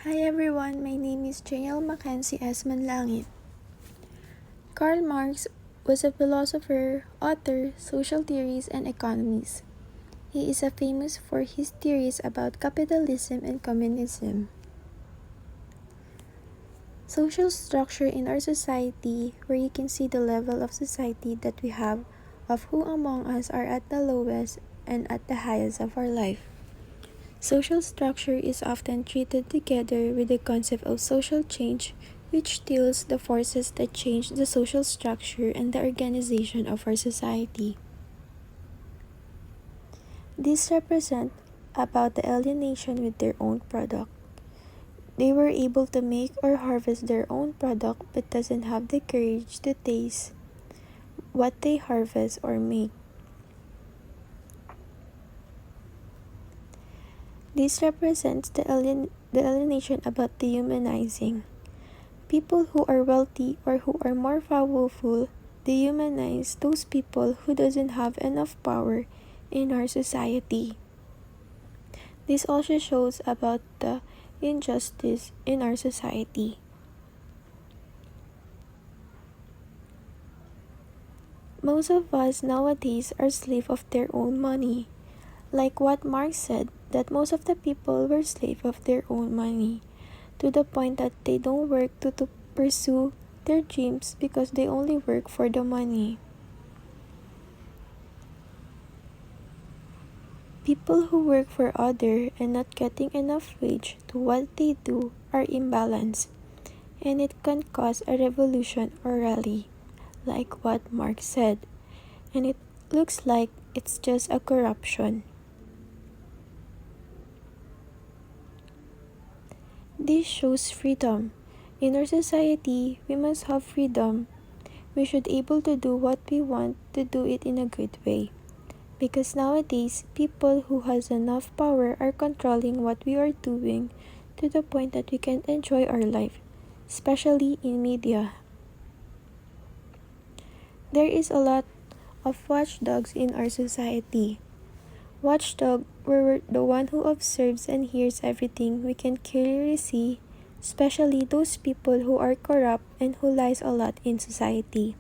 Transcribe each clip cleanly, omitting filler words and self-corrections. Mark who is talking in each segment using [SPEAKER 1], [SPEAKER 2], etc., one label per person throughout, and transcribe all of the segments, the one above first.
[SPEAKER 1] Hi everyone, my name is J.L. Mackenzie S. Manlangit. Karl Marx was a philosopher, author, social theories, and economist. He is famous for his theories about capitalism and communism. Social structure in our society, where you can see the level of society that we have, of who among us are at the lowest and at the highest of our life. Social structure is often treated together with the concept of social change, which deals the forces that change the social structure and the organization of our society. These represent about the alienation with their own product. They were able to make or harvest their own product but doesn't have the courage to taste what they harvest or make. This represents the alienation about dehumanizing. People who are wealthy or who are more powerful dehumanize those people who doesn't have enough power in our society. This also shows about the injustice in our society. Most of us nowadays are slaves of their own money. Like what Marx said, that most of the people were slaves of their own money, to the point that they don't work to pursue their dreams because they only work for the money. People who work for others and not getting enough wage to what they do are imbalanced, and it can cause a revolution or rally, like what Marx said, and it looks like it's just a corruption. This shows freedom. In our society, we must have freedom. We should able to do what we want to do it in a good way. Because nowadays, people who has enough power are controlling what we are doing to the point that we can't enjoy our life, especially in media. There is a lot of watchdogs in our society. Watchdog were the one who observes and hears everything we can clearly see, especially those people who are corrupt and who lies a lot in society.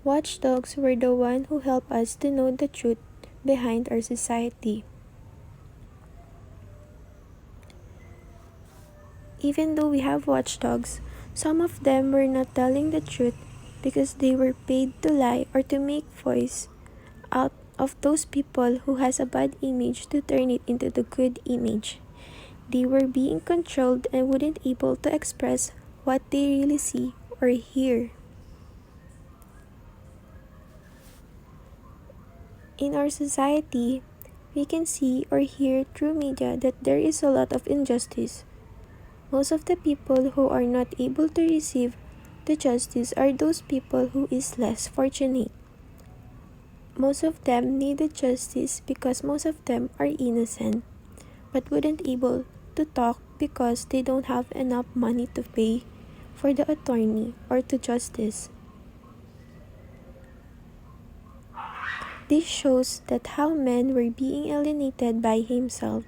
[SPEAKER 1] Watchdogs were the one who help us to know the truth behind our society. Even though we have watchdogs, some of them were not telling the truth because they were paid to lie or to make voice out of those people who has a bad image to turn it into the good image. They were being controlled and wouldn't able to express what they really see or hear. In our society, we can see or hear through media that there is a lot of injustice. Most of the people who are not able to receive the justice are those people who is less fortunate. Most of them needed justice because most of them are innocent, but wouldn't able to talk because they don't have enough money to pay for the attorney or to justice. This shows that how men were being alienated by himself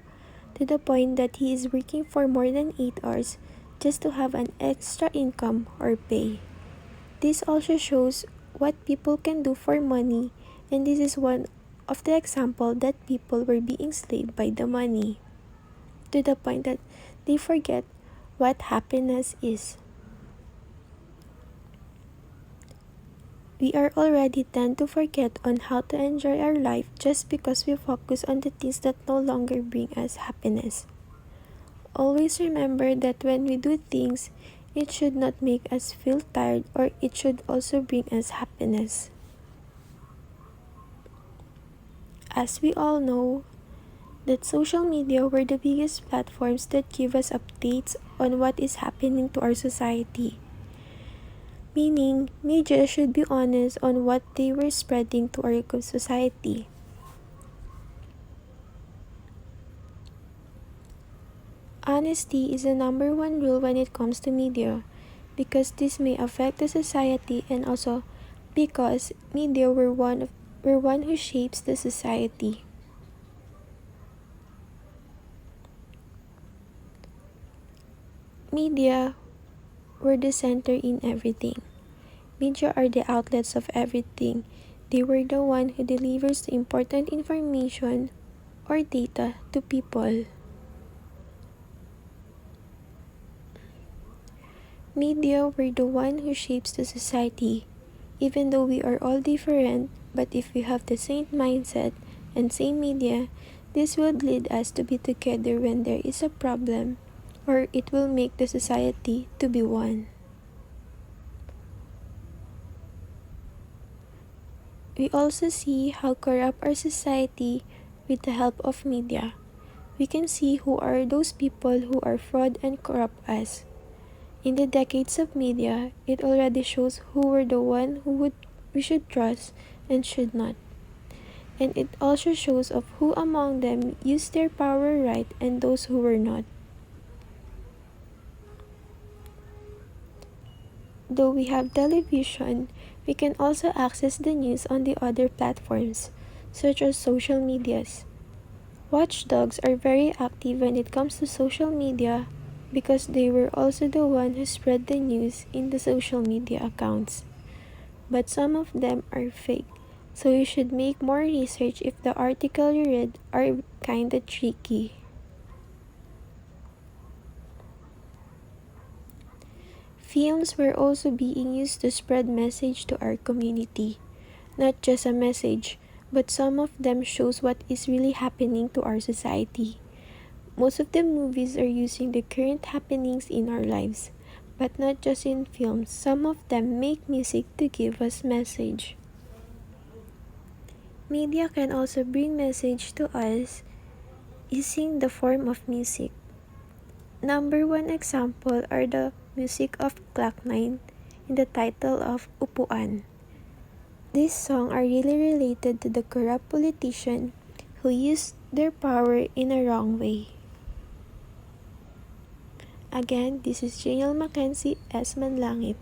[SPEAKER 1] to the point that he is working for more than 8 hours just to have an extra income or pay. This also shows what people can do for money, and this is one of the example that people were being enslaved by the money to the point that they forget what happiness is. We are already tend to forget on how to enjoy our life just because we focus on the things that no longer bring us happiness. Always remember that when we do things, it should not make us feel tired, or it should also bring us happiness. As we all know, that social media were the biggest platforms that give us updates on what is happening to our society. Meaning, media should be honest on what they were spreading to our society. Honesty is the number one rule when it comes to media, because this may affect the society, and also because media were one who shapes the society. Media were the center in everything. Media are the outlets of everything. They were the one who delivers the important information or data to people. Media were the one who shapes the society. Even though we are all different, but if we have the same mindset and same media, this will lead us to be together when there is a problem, or it will make the society to be one. We also see how corrupt our society with the help of media. We can see who are those people who are fraud and corrupt us. In the decades of media, it already shows who were the one we should trust and should not. And it also shows of who among them used their power right and those who were not. Though we have television, we can also access the news on the other platforms, such as social medias. Watchdogs are very active when it comes to social media because they were also the one who spread the news in the social media accounts. But some of them are fake, so you should make more research if the article you read are kinda tricky. Films were also being used to spread message to our community. Not just a message, but some of them shows what is really happening to our society. Most of the movies are using the current happenings in our lives, but not just in films. Some of them make music to give us message. Media can also bring message to us using the form of music. Number one example are the music of Clock9 in the title of Upuan. These songs are really related to the corrupt politician who used their power in a wrong way. Again, this is Janelle Mackenzie as Manlangit.